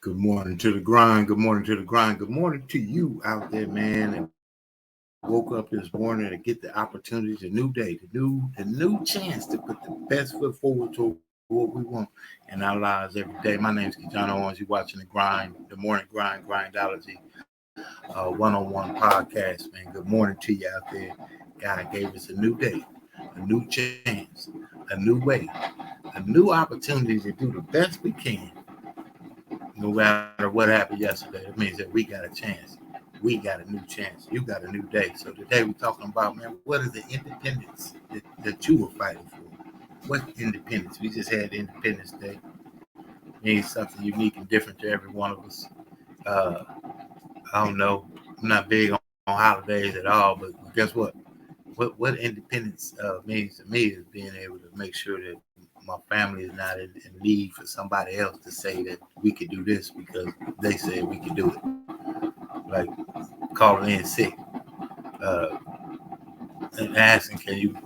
Good morning to the grind. Good morning to the grind. Good morning to you out there, man. And woke up this morning to get the opportunity, the new day, the new chance to put the best foot forward to what we want in our lives every day. My name is KeJohnna Owens. You're watching the Morning Grind Grindology101 Podcast, man. Good morning to you out there. God gave us a new day, a new chance, a new way, a new opportunity to do the best we can. No matter what happened yesterday, it means that we got a chance. We got a new chance. You got a new day. So today we're talking about, man, what is the independence that you were fighting for? What independence? We just had Independence Day. It means something unique and different to every one of us. I don't know. I'm not big on holidays at all, but guess what? What independence means to me is being able to make sure that my family is not in need for somebody else to say that we could do this because they said we could do it. Like calling in sick and asking, can you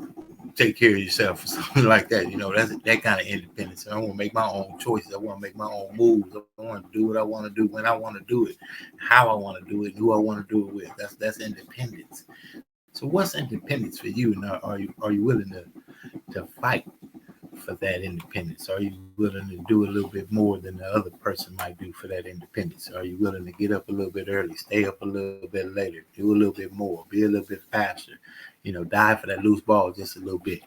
take care of yourself or something like that? You know, that's that kind of independence. I want to make my own choices. I want to make my own moves. I want to do what I want to do when I want to do it, how I want to do it, who I want to do it with. That's independence. So what's independence for you? And are you willing to fight for that independence? Are you willing to do a little bit more than the other person might do for that independence? Are you willing to get up a little bit early, stay up a little bit later, do a little bit more, be a little bit faster, die for that loose ball just a little bit,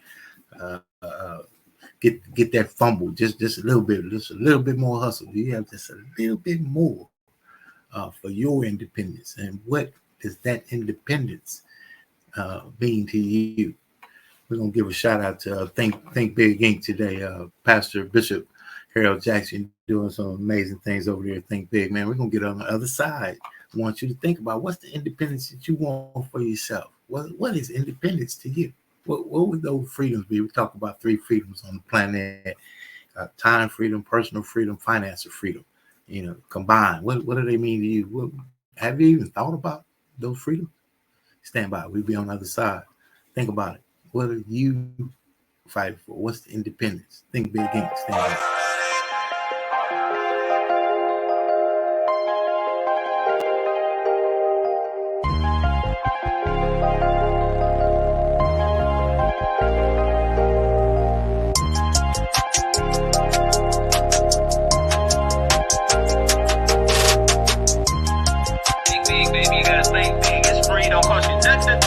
get that fumble just a little bit more hustle? Do you have just a little bit more for your independence? And what does that independence mean to you? We're going to give a shout out to Think Big Inc. today. Pastor Bishop Harold Jackson doing some amazing things over there at Think Big, man. We're going to get on the other side. I want you to think about what's the independence that you want for yourself. What is independence to you? What would those freedoms be? We talk about 3 freedoms on the planet: time freedom, personal freedom, financial freedom. Combined. What do they mean to you? Have you even thought about those freedoms? Stand by. We'll be on the other side. Think about it. What are you fighting for? What's the independence? Think Big Inc. Stand by. Big, baby, you gotta think big. It's free, don't cost you nothing.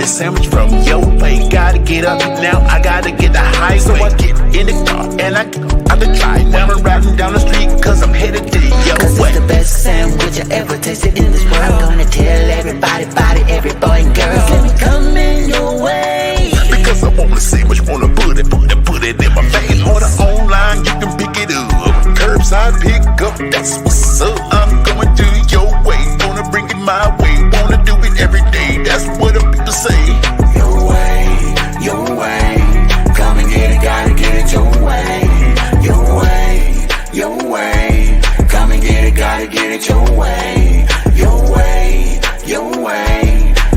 Sandwich from your way. Gotta get up now, I gotta get the highway. So I get in the car and I out the drive. Now I'm riding down the street cause I'm headed to your Cause way. it's the best sandwich I ever tasted in this world. I'm gonna tell everybody about it, every boy and girl. Let me come in your way. Because I wanna see which one to put it in my face. Order online, you can pick it up. Curbside pick up, that's what's up. I'm going to your way, gonna bring it my way. Wanna do it every day, that's what the people say. Your way, come and get it, gotta get it your way. Your way, come and get it, gotta get it your way. Your way,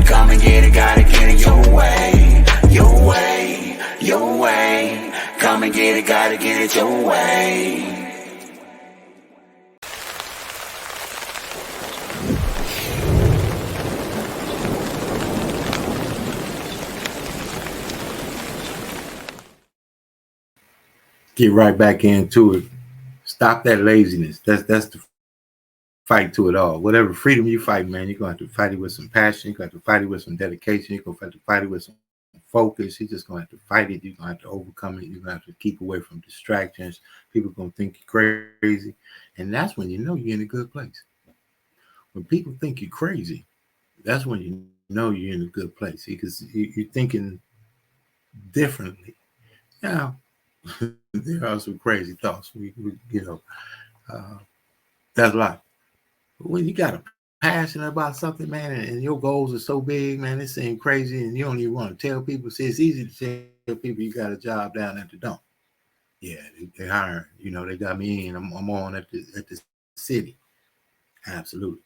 come and get it, gotta get it your way. Your way, come and get it, gotta get it your way. Get right back into it. Stop that laziness. That's the fight to it all. Whatever freedom you fight, man, you're going to have to fight it with some passion. You're going to have to fight it with some dedication. You're going to have to fight it with some focus. You're just going to have to fight it. You're going to have to overcome it. You're going to have to keep away from distractions. People are going to think you're crazy. And that's when you know you're in a good place. When people think you're crazy, that's when you know you're in a good place, because you're thinking differently. Now, there are some crazy thoughts. That's life. But when you got a passion about something, man, and your goals are so big, man, it seems crazy, and you don't even want to tell people. See, it's easy to tell people you got a job down at the dump. Yeah, they hiring. They got me in. I'm on at the city. Absolutely.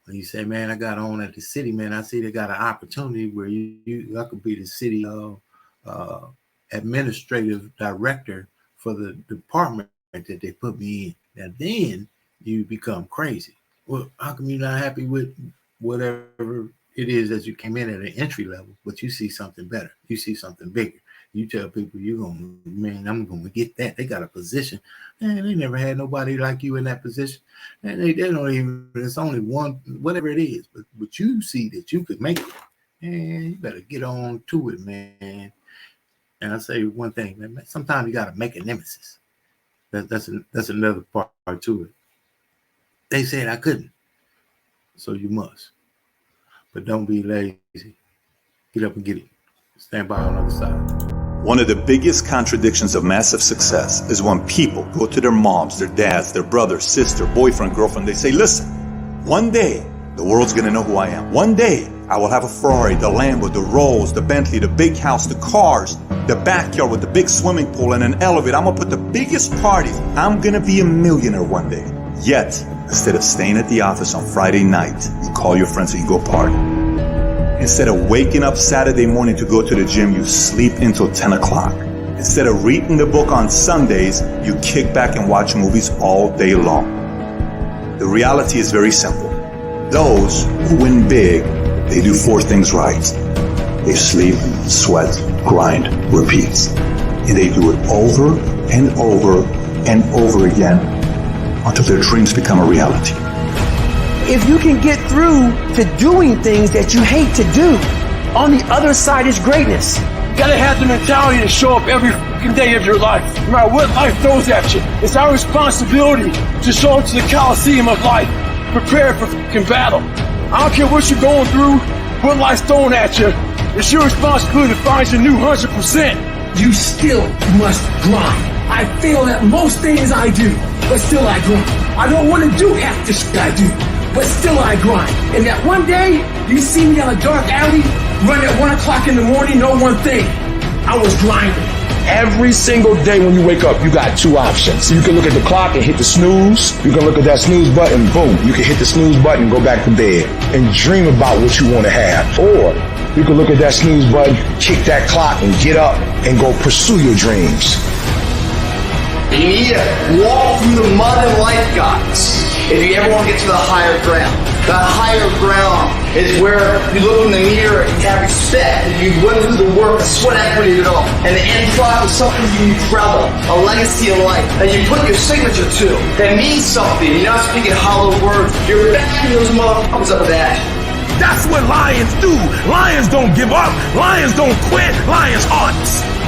When you say, man, I got on at the city, man, I see they got an opportunity where I could be the city administrative director for the department that they put me in. Now then you become crazy. Well, how come you're not happy with whatever it is that you came in at an entry level, but you see something better, you see something bigger? You tell people I'm gonna get that. They got a position. Man, they never had nobody like you in that position. And they don't even, it's only one, whatever it is, but you see that you could make it. Man, you better get on to it, man. And I say one thing, man, sometimes you gotta make a nemesis. That's another part to it. They said I couldn't, so you must. But don't be lazy. Get up and get it. Stand by on the other side. One of the biggest contradictions of massive success is when people go to their moms, their dads, their brother, sister, boyfriend, girlfriend. They say, listen, one day the world's going to know who I am. One day I will have a Ferrari, the Lambo, the Rolls, the Bentley, the big house, the cars, the backyard with the big swimming pool and an elevator. I'm going to put the biggest parties. I'm going to be a millionaire one day. Yet, instead of staying at the office on Friday night, you call your friends and you go party. Instead of waking up Saturday morning to go to the gym, you sleep until 10 o'clock. Instead of reading the book on Sundays, you kick back and watch movies all day long. The reality is very simple. Those who win big, they do 4 things right. They sleep, sweat, grind, repeat. And they do it over and over and over again until their dreams become a reality. If you can get through to doing things that you hate to do, on the other side is greatness. You gotta have the mentality to show up every fucking day of your life, no matter what life throws at you. It's our responsibility to show up to the Coliseum of life, prepared for fucking battle. I don't care what you're going through, what life's throwing at you. It's your responsibility to find your new 100%. You still must grind. I fail at most things I do, but still I grind. I don't want to do half the shit I do, but still I grind. And that one day, you see me on a dark alley, run at 1 o'clock in the morning, know one thing, I was grinding. Every single day when you wake up, you got 2 options. You can look at the clock and hit the snooze. You can look at that snooze button, boom. You can hit the snooze button and go back to bed and dream about what you want to have. Or you can look at that snooze button, kick that clock and get up and go pursue your dreams. You need to walk through the mud and life, guys, if you ever want to get to the higher ground. The higher ground is where you look in the mirror and you have respect, and you went through the work, the sweat equity of it all. And the end product is something you travel, a legacy of life, that you put your signature to, that means something. You're not speaking hollow words. You're backing those motherfuckers up with that. That's what lions do. Lions don't give up. Lions don't quit. Lions hunt.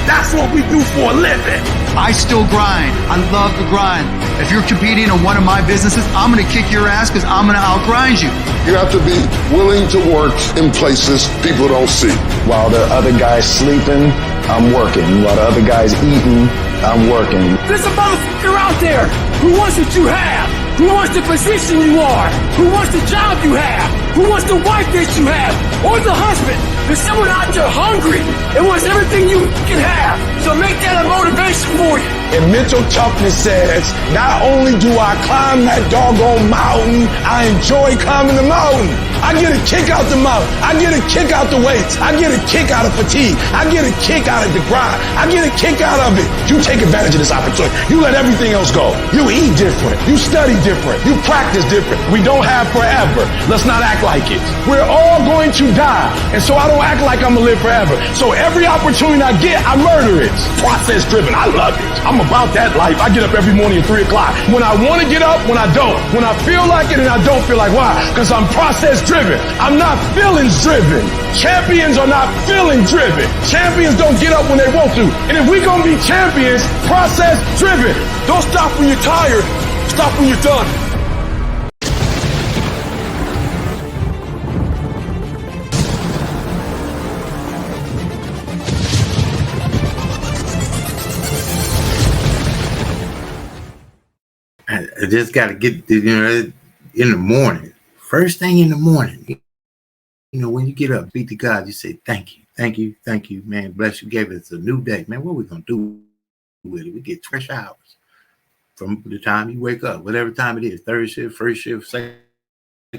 That's what we do for a living. I still grind. I love the grind. If you're competing in one of my businesses, I'm going to kick your ass because I'm going to outgrind you. You have to be willing to work in places people don't see. While the other guy's sleeping, I'm working. While the other guy's eating, I'm working. There's a motherfucker out there who wants what you have, who wants the position you are, who wants the job you have, who wants the wife that you have, or the husband. There's someone out there hungry and wants everything you can have. So make that a motivation for you. And mental toughness says, not only do I climb that doggone mountain, I enjoy climbing the mountain. I get a kick out the mouth. I get a kick out the weights. I get a kick out of fatigue. I get a kick out of the grind. I get a kick out of it. You take advantage of this opportunity. You let everything else go. You eat different. You study different. You practice different. We don't have forever. Let's not act like it. We're all going to die. And so I don't act like I'm going to live forever. So every opportunity I get, I murder it. Process driven. I love it. I'm about that life. I get up every morning at 3 o'clock. When I want to get up, when I don't. When I feel like it and I don't feel like. Why? Because I'm process driven. I'm not feelings driven. Champions are not feeling driven. Champions don't get up when they want to. And if we're going to be champions, process driven. Don't stop when you're tired. Stop when you're done. I just got to get, in the morning. First thing in the morning, when you get up, beat to God, you say, thank you, man. Bless you, gave us a new day. Man, what are we going to do with it? We get 12 hours from the time you wake up, whatever time it is, third shift, first shift, second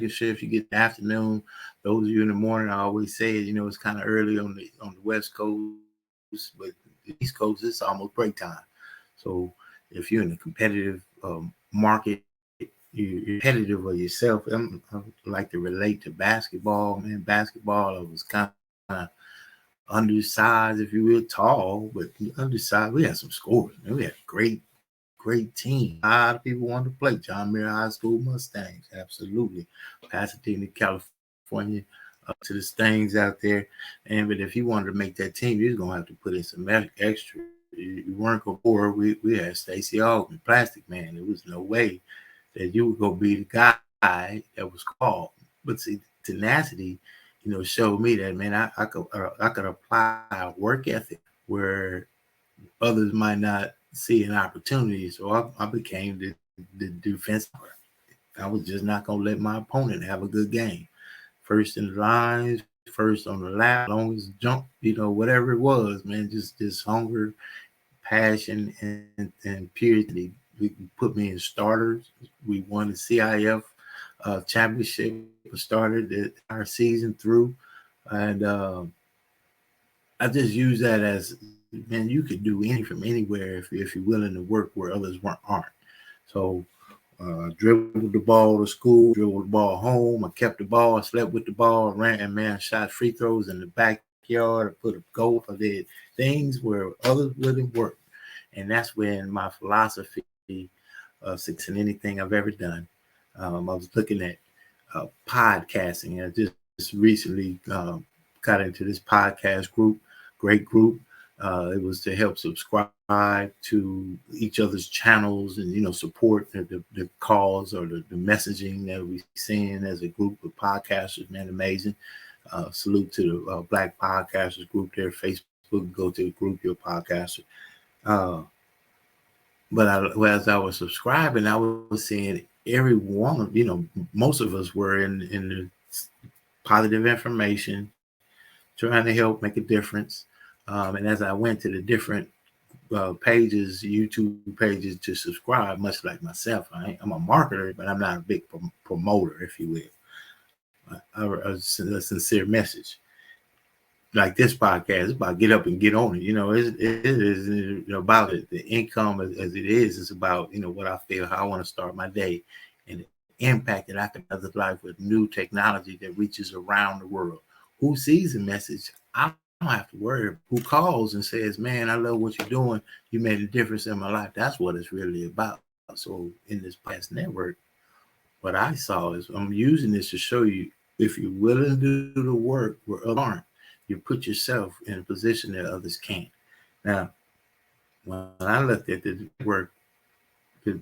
shift, you get the afternoon. Those of you in the morning, I always say, it's kind of early on the West Coast, but the East Coast, it's almost break time. So if you're in a competitive market, you're competitive of yourself. I like to relate to basketball, man. Basketball, I was kind of undersized, if you will, tall, but undersized. We had some scores, man. We had great team. A lot of people wanted to play. John Muir High School Mustangs, absolutely. Pasadena, California, up to the Stangs out there. But if you wanted to make that team, you're gonna have to put in some extra. You weren't going to we had Stacey Augman, Plastic Man. There was no way that you were going to be the guy that was called. But see, tenacity, showed me that, man, I could apply a work ethic where others might not see an opportunity. So I became the defensive. I was just not going to let my opponent have a good game. First in the lines, first on the lap, longest jump, whatever it was, man, just hunger, passion, and purity. We put me in starters. We won the CIF championship, started our season through. And I just use that as, man, you could do anything from anywhere if you're willing to work where others aren't. So dribbled the ball to school, dribbled the ball home. I kept the ball, I slept with the ball, ran and man, shot free throws in the backyard. I put a goal. I did things where others wouldn't work. And that's when my philosophy of success in anything I've ever done. I was looking at podcasting. I just recently got into this podcast group, great group. It was to help subscribe to each other's channels and, support the calls or the messaging that we send as a group of podcasters, man, amazing. Salute to the Black Podcasters group there, Facebook, go to the group, your podcaster. But as I was subscribing, I was seeing every one, most of us were in the positive information, trying to help make a difference. And as I went to the different pages, YouTube pages to subscribe, much like myself, I'm a marketer, but I'm not a big promoter, if you will. A sincere message. Like this podcast, it's about get up and get on it. It is about it. The income as it is. It's about, what I feel, how I want to start my day, and the impact that I can have others' life with new technology that reaches around the world. Who sees the message? I don't have to worry. Who calls and says, man, I love what you're doing. You made a difference in my life. That's what it's really about. So in this past network, what I saw is I'm using this to show you, if you're willing to do the work where others aren't, you put yourself in a position that others can't. Now, when I looked at the work, the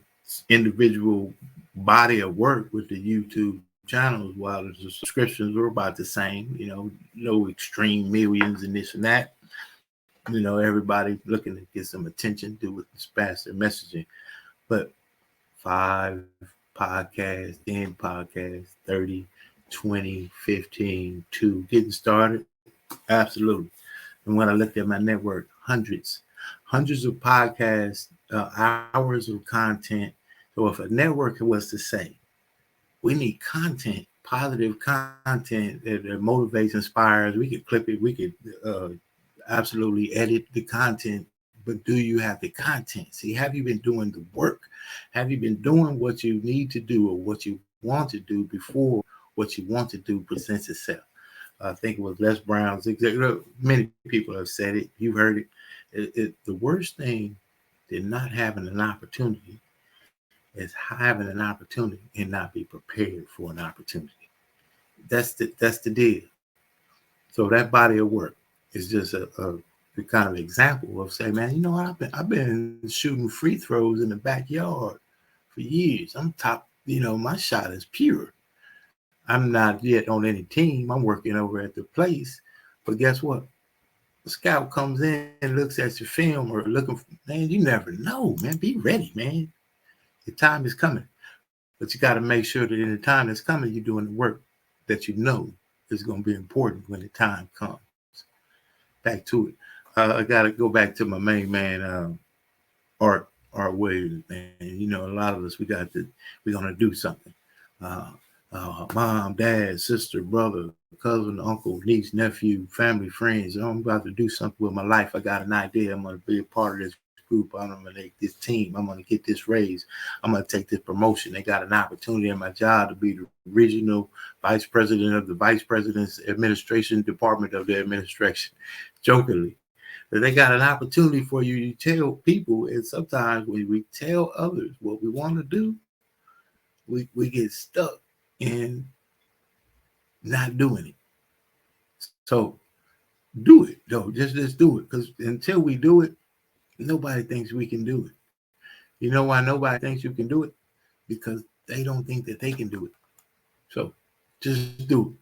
individual body of work with the YouTube channels, while the subscriptions were about the same, no extreme millions and this and that. Everybody looking to get some attention, do with this faster messaging. But 5 podcasts, 10 podcasts, 30, 20, 15, 2, getting started. Absolutely. And when I looked at my network, hundreds of podcasts, hours of content. So if a network was to say, we need content positive content that motivates, inspires. We could clip it. We could absolutely edit the content. But do you have the content? See, have you been doing the work? Have you been doing what you need to do or what you want to do before what you want to do presents itself? I think it was Les Brown's. Many people have said it. You've heard it. The worst thing than not having an opportunity is having an opportunity and not be prepared for an opportunity. That's the deal. So that body of work is just a kind of example of saying, man, you know what? I've been shooting free throws in the backyard for years. I'm top. My shot is pure. I'm not yet on any team. I'm working over at the place. But guess what? The scout comes in and looks at your film or looking for, man, you never know, man. Be ready, man. The time is coming. But you got to make sure that in the time that's coming, you're doing the work that you know is going to be important when the time comes. Back to it. I got to go back to my main man, Art Williams, man. A lot of us, we're going to do something. Mom, dad, sister, brother, cousin, uncle, niece, nephew, family, friends. I'm about to do something with my life. I got an idea. I'm going to be a part of this group. I'm going to make this team. I'm going to get this raise. I'm going to take this promotion. They got an opportunity in my job to be the regional vice president of the vice president's administration department of the administration. Jokingly. But they got an opportunity for you. You tell people, and sometimes when we tell others what we want to do, we get stuck in not doing it. So do it, though. Just do it. Because until we do it, nobody thinks we can do it. You know why nobody thinks you can do it? Because they don't think that they can do it. So just do it.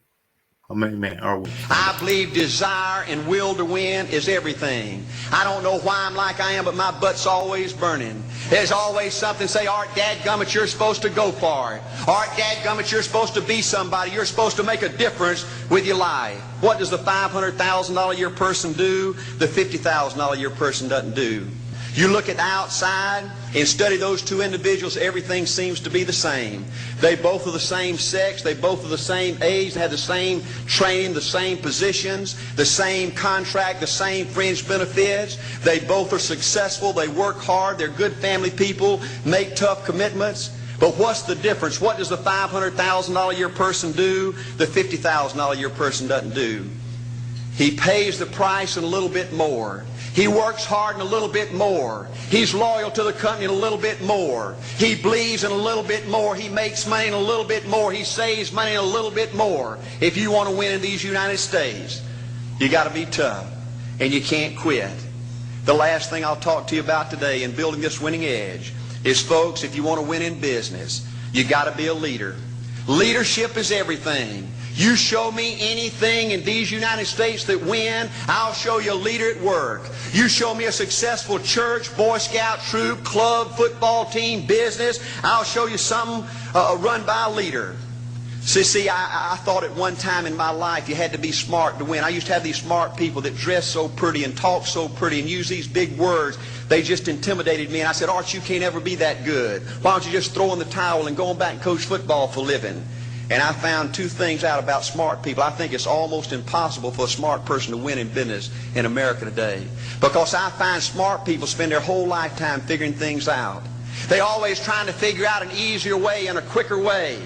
I believe desire and will to win is everything. I don't know why I'm like I am, but my butt's always burning. There's always something say, Art, dadgummit, you're supposed to go for it. Art, dadgummit, you're supposed to be somebody. You're supposed to make a difference with your life. What does the $500,000 a year person do? The $50,000 a year person doesn't do. You look at the outside and study those two individuals, everything seems to be the same. They both are the same sex, they both are the same age, they have the same training, the same positions, the same contract, the same fringe benefits. They both are successful, they work hard, they're good family people, make tough commitments. But what's the difference? What does the $500,000 a year person do? The $50,000 a year person doesn't do. He pays the price and a little bit more. He works hard and a little bit more. He's loyal to the company and a little bit more. He believes in a little bit more. He makes money and a little bit more. He saves money and a little bit more. If you want to win in these United States, you got to be tough and you can't quit. The last thing I'll talk to you about today in building this winning edge is, folks, if you want to win in business, you got to be a leader. Leadership is everything. You show me anything in these United States that win, I'll show you a leader at work. You show me a successful church, Boy Scout troop, club, football team, business, I'll show you something run by a leader. See, I thought at one time in my life you had to be smart to win. I used to have these smart people that dress so pretty and talk so pretty and use these big words. They just intimidated me, and I said, Art, you can't ever be that good. Why don't you just throw in the towel and go back and coach football for a living? And I found two things out about smart people. I think it's almost impossible for a smart person to win in business in America today. Because I find smart people spend their whole lifetime figuring things out. They're always trying to figure out an easier way and a quicker way.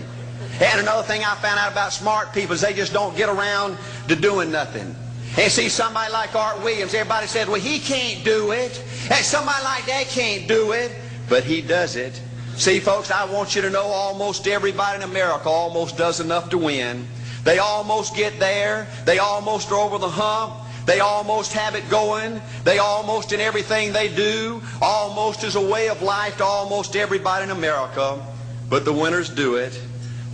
And another thing I found out about smart people is they just don't get around to doing nothing. And see, somebody like Art Williams, everybody said, well, he can't do it. And somebody like that can't do it. But he does it. See, folks, I want you to know almost everybody in America almost does enough to win. They almost get there. They almost are over the hump. They almost have it going. They almost, in everything they do, almost is a way of life to almost everybody in America. But the winners do it.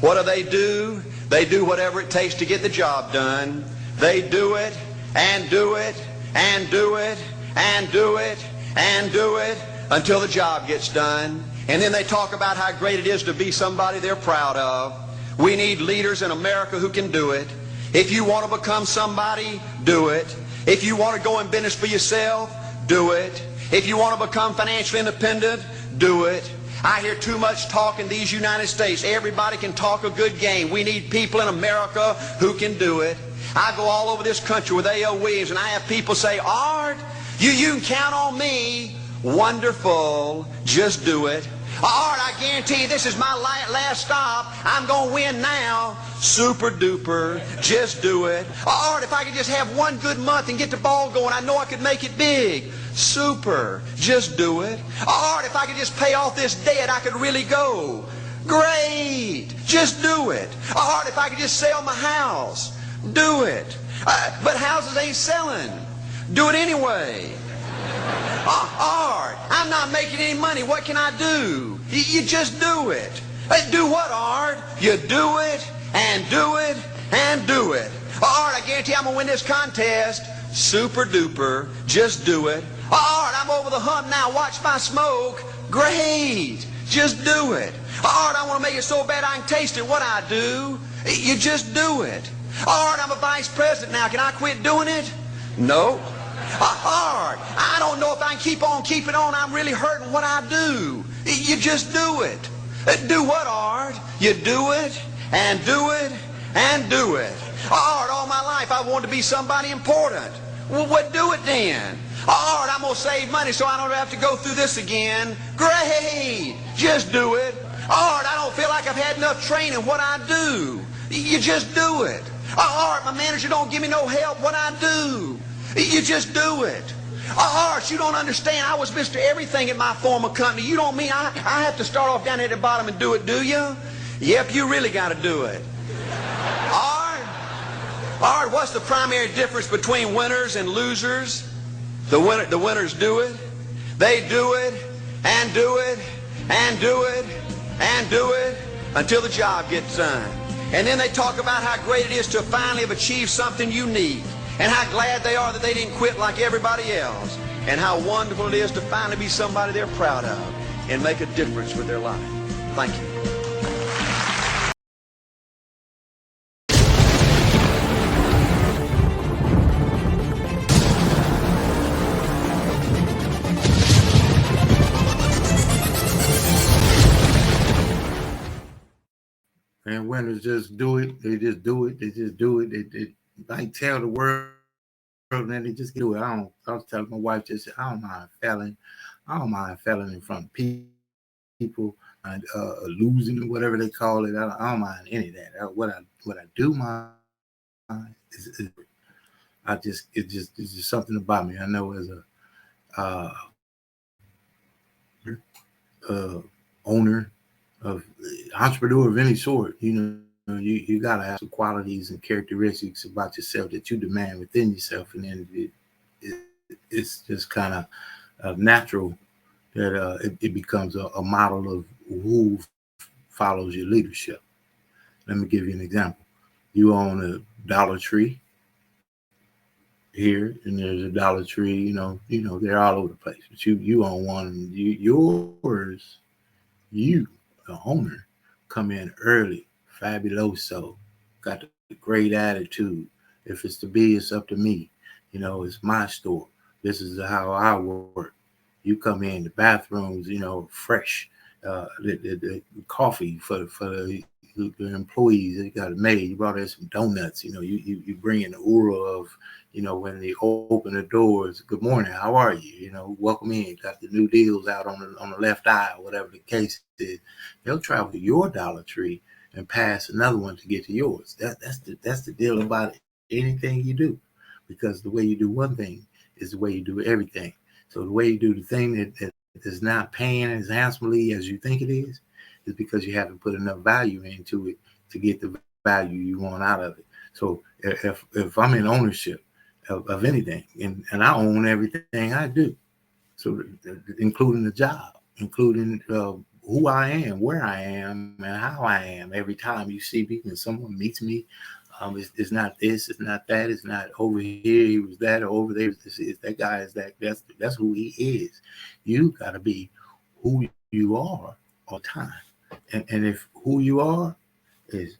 What do? They do whatever it takes to get the job done. They do it and do it and do it and do it and do it until the job gets done. And then they talk about how great it is to be somebody they're proud of. We need leaders in America who can do it. If you want to become somebody, do it. If you want to go in business for yourself, do it. If you want to become financially independent, do it. I hear too much talk in these United States. Everybody can talk a good game. We need people in America who can do it. I go all over this country with A.L. Williams, and I have people say, Art, you can count on me. Wonderful. Just do it. Art, I guarantee you this is my last stop. I'm going to win now. Super duper. Just do it. Art, if I could just have one good month and get the ball going, I know I could make it big. Super. Just do it. Art, if I could just pay off this debt, I could really go. Great. Just do it. Art, if I could just sell my house. Do it. But houses ain't selling. Do it anyway. Art, I'm not making any money. What can I do? You just do it. Do what, Art? You do it, and do it, and do it. Art, I guarantee I'm going to win this contest. Super duper. Just do it. Art, I'm over the hump now. Watch my smoke. Great. Just do it. Art, I want to make it so bad I can taste it. What I do? You just do it. Art, I'm a vice president now. Can I quit doing it? No. Art, I don't know if I can keep on keeping on. I'm really hurting. What I do? You just do it. Do what, Art? You do it, and do it, and do it. Art, all my life I wanted to be somebody important. Well, what do it then? Art, I'm going to save money so I don't have to go through this again. Great. Just do it. Art, I don't feel like I've had enough training. What I do? You just do it. Art, my manager don't give me no help. What I do? You just do it. Art, you don't understand. I was Mr. Everything at my former company. You don't mean I have to start off down at the bottom and do it, do you? Yep, you really got to do it. Art, what's the primary difference between winners and losers? The winners do it. They do it, and do it, and do it, and do it until the job gets done. And then they talk about how great it is to finally have achieved something unique, and how glad they are that they didn't quit like everybody else, and how wonderful it is to finally be somebody they're proud of and make a difference with their life. Thank you. And winners just do it. They just do it. They just do it. They like tell the world, and then they just do it. I was telling my wife just, I don't mind failing. I don't mind failing in front of people and losing or whatever they call it. I don't mind any of that. What I do mind is it's just something about me. I know as a owner of entrepreneur of any sort, you gotta have some qualities and characteristics about yourself that you demand within yourself, and then it's just kind of natural that it becomes a model of who follows your leadership. Let me give you an example. You own a Dollar Tree here, and there's a Dollar Tree. They're all over the place. But you own one. Yours, the owner, come in early, fabuloso, got the great attitude. If it's to be, it's up to me. It's my store. This is how I work. You come in, the bathrooms, fresh. The coffee for the employees, they got it made. You brought in some donuts. You bring in the aura of, when they open the doors. Good morning, how are you? Welcome in. Got the new deals out on the left eye, whatever the case is. They'll travel to your Dollar Tree and pass another one to get to yours. That's the deal about anything you do, because the way you do one thing is the way you do everything. So the way you do the thing that is not paying as handsomely as you think it is because you haven't put enough value into it to get the value you want out of it. So if I'm in ownership of anything, and I own everything I do, so including the job, including who I am, where I am, and how I am. Every time you see me and someone meets me, it's not this, it's not that, it's not over here, he was that, or over there, that guy is that. That's who he is. You got to be who you are all the time. And if who you are is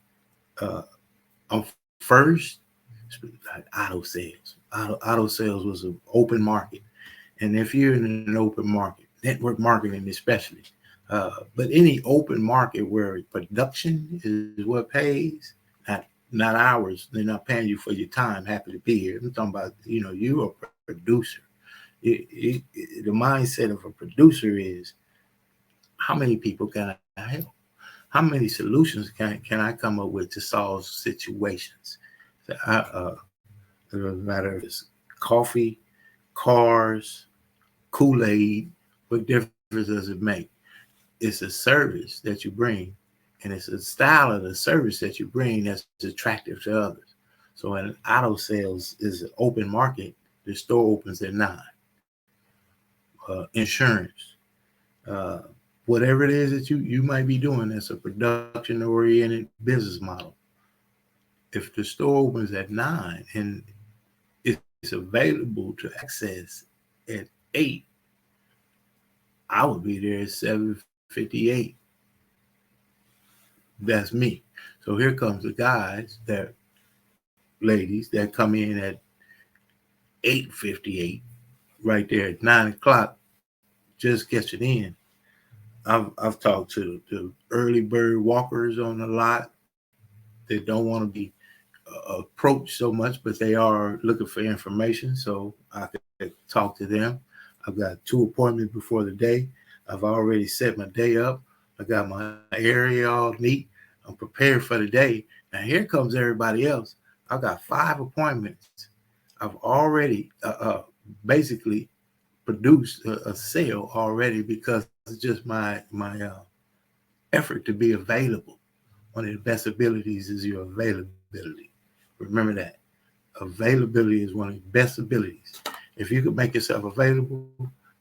first, like auto sales. Auto sales was an open market. And if you're in an open market, network marketing especially, But any open market where production is what pays, not hours, they're not paying you for your time. Happy to be here. I'm talking about, you're a producer. The mindset of a producer is, how many people can I help? How many solutions can I come up with to solve situations? It doesn't matter if it's coffee, cars, Kool-Aid, what difference does it make? It's a service that you bring, and it's a style of the service that you bring that's attractive to others. So when auto sales is an open market, the store opens at 9. Insurance, whatever it is that you might be doing, that's a production-oriented business model. If the store opens at 9 and it's available to access at 8, I would be there at 7:58. That's me. So here comes the ladies that come in at 8:58, right there at 9 o'clock, just catch it in. I've talked to the early bird walkers on the lot that don't want to be approached so much, but they are looking for information, so I can talk to them. I've got 2 appointments before the day. I've already set my day up. I got my area all neat. I'm prepared for the day. Now here comes everybody else. I've got 5 appointments. I've already basically produced a sale already because it's just my effort to be available. One of the best abilities is your availability. Remember that. Availability is one of the best abilities. If you could make yourself available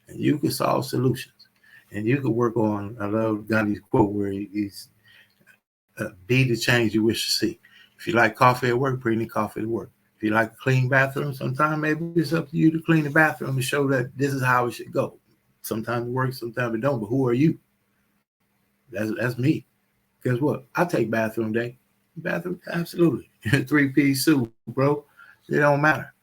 and you could solve solutions and you could work on, I love Gandhi's quote where he's be the change you wish to see. If you like coffee at work, bring the coffee to work. If you like a clean bathroom, sometimes maybe it's up to you to clean the bathroom and show that this is how it should go. Sometimes it works, sometimes it don't, but who are you? That's me. Guess what? I take bathroom day. Bathroom, absolutely. 3-piece suit, bro. It don't matter.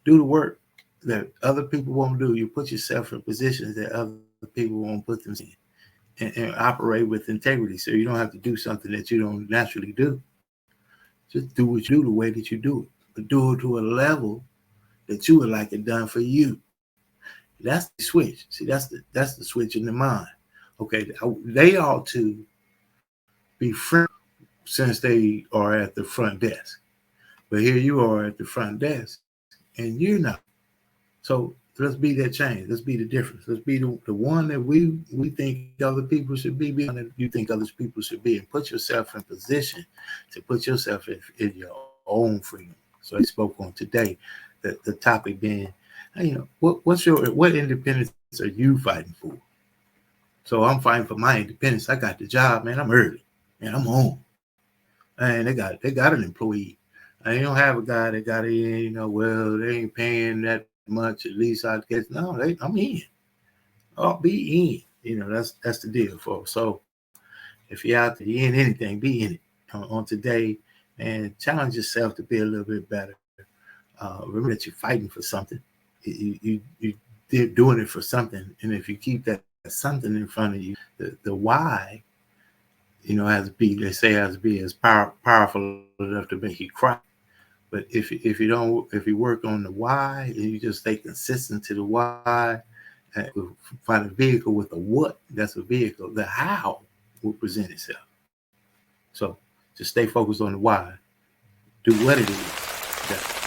Do the work that other people won't do. You put yourself in positions that other people won't put themselves in, and operate with integrity. So you don't have to do something that you don't naturally do. Just do what you do the way that you do it, but do it to a level that you would like it done for you. That's the switch. See, that's the switch in the mind. Okay, they ought to be friends since they are at the front desk. But here you are at the front desk, and you're not. So let's be that change. Let's be the difference. Let's be the one that we think other people should be one that you think other people should be, and put yourself in position to put yourself in your own freedom. So I spoke on today, the topic being, what independence are you fighting for? So I'm fighting for my independence. I got the job, man. I'm early, man. I'm home. And they got an employee. I don't have a guy that got in, well, they ain't paying that much. At least I guess I'm in. I'll be in. That's the deal, folks. So if you're out there, you're in anything, be in it on today, and challenge yourself to be a little bit better. Remember that you're fighting for something. You're doing it for something, and if you keep that something in front of you, the why, has to be as powerful enough to make you cry. But if you work on the why and you just stay consistent to the why, and find a vehicle with a what, that's a vehicle. The how will present itself. So just stay focused on the why. Do what it is.